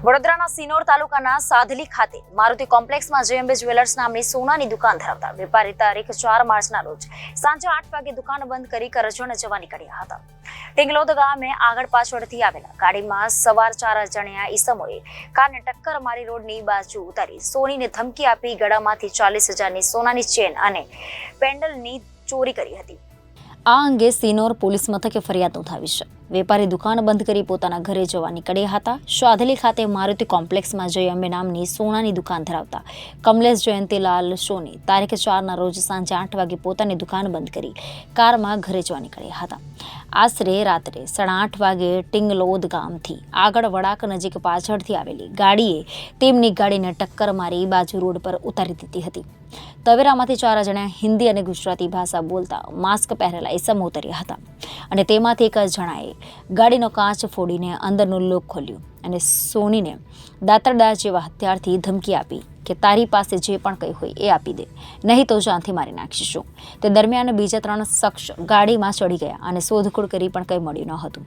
વડોદરાના સિનોર તાલુકાના સાધલી ખાતે મારુતિ કોમ્પ્લેક્સમાં જેએમબી જ્વેલર્સ નામની સોનાની દુકાન ધરાવતા વેપારી તારીખ 4 માર્ચના રોજ સાંજે 8 વાગે દુકાન બંધ કરી કરજણ જવા નીકળ્યા હતા। ટીંગલોદ ગામે આગળ પાછળથી આવેલા ગાડીમાં સવાર 4 અજાણ્યા ઈસમોએ કારને ટક્કર મારી રોડની બાજુ ઉતારી સોનીને ધમકી આપી ગળામાંથી 40,000ની સોનાની ચેન અને પેન્ડલની ચોરી કરી હતી। આ અંગે સિનોર પોલીસ મથકે ફરિયાદ નોંધાવી છે। વેપારી દુકાન બંધ કરી પોતાના ઘરે જવા નીકળ્યા હતા। સાધલી ખાતે મારુતિ કોમ્પ્લેક્સમાં જેએમબી નામની સોનાની દુકાન ધરાવતા કમલેશ જયંતીલાલ સોની તારીખ 4ના રોજ સાંજે 8 વાગે પોતાની દુકાન બંધ કરી કારમાં ઘરે જવા નીકળ્યા હતા। આશરે રાત્રે 8:30 વાગે ટીંગલોદ ગામથી આગળ વડાક નજીક પાછળથી આવેલી ગાડીએ તેમની ગાડીને ટક્કર મારી બાજુ રોડ પર ઉતારી દીધી હતી। તવેરામાંથી 4 જણા હિન્દી અને ગુજરાતી ભાષા બોલતા માસ્ક પહેરેલા ઈસમો ઉતર્યા હતા અને તેમાંથી એક જણાએ ગાડીનો કાચ ફોડીને અંદરનું લોક ખોલ્યું અને સોનીને દાતરડા જેવા હથિયારથી ધમકી આપી કે તારી પાસે જે પણ કંઈ હોય એ આપી દે, નહીં તો જાનથી મારી નાખીશું। તે દરમિયાન બીજા 3 શખ્સ ગાડીમાં ચડી ગયા અને શોધખોળ કરી પણ કંઈ મળ્યું ન હતું।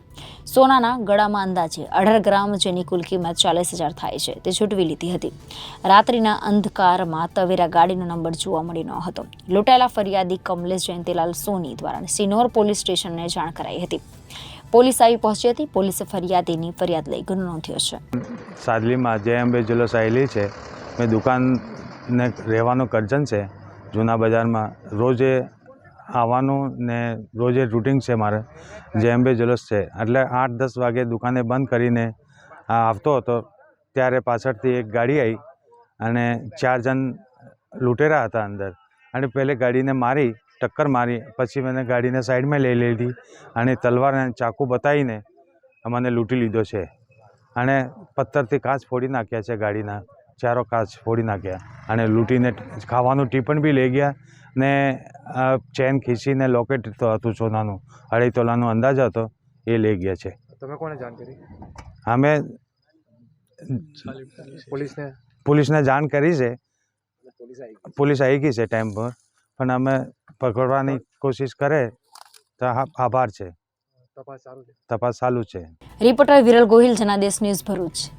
સોનાના ગળામાં અંદાજે 18 ગ્રામ જેની કુલ કિંમત 40,000 થાય છે તે છૂટવી લીધી હતી। રાત્રિના અંધકારમાં તવેરા ગાડીનો નંબર જોવા મળ્યો ન હતો। લૂંટાયેલા ફરિયાદી કમલેશ જયંતીલાલ સોની દ્વારા સિનોર પોલીસ સ્ટેશનને જાણ કરાઈ હતી। પોલીસ આવી પહોંચી હતી। પોલીસે ફરિયાદીની ફરિયાદ લઈ ગુનો નોંધ્યો છે। સાદલીમાં જેએમબી જ્વેલર્સ આવેલી છે। મેં દુકાન ને રહેવાનું કરજણ છે। જૂના બજારમાં રોજે આવવાનું ને રોજે રૂટિન છે મારે। જેએમબી જ્વેલર્સ છે એટલે 8-10 વાગે દુકાને બંધ કરીને આવતો હતો ત્યારે પાછળથી એક ગાડી આવી અને 4 જણ લૂંટેરા હતા અંદર અને પહેલે ગાડીને મારી ટક્કર મારી, પછી મને ગાડીને સાઈડમાં લઈ લીધી અને તલવાર અને ચાકુ બતાવીને મને લૂંટી લીધો છે અને પથ્થરથી કાચ ફોડી નાખ્યા છે। ગાડીના 4 કાચ ફોડી નાખ્યા અને લૂંટીને ખાવાનું ટીપણ બી લઈ ગયા ને ચેન ખીચીને લોકેટ હતું સોનાનું 2.5 તોલાનો અંદાજ હતો એ લઈ ગયા છે। તમે કોને જાણ કરી? અમે પોલીસને જાણ કરી છે। પોલીસ આવી ગઈ છે ટાઈમ પર, પણ અમે પકડવાની કોશિશ કરે તો આભાર છે। તપાસ ચાલુ છે। Reporter Viral Gohil, Janadesh news, Bharuch.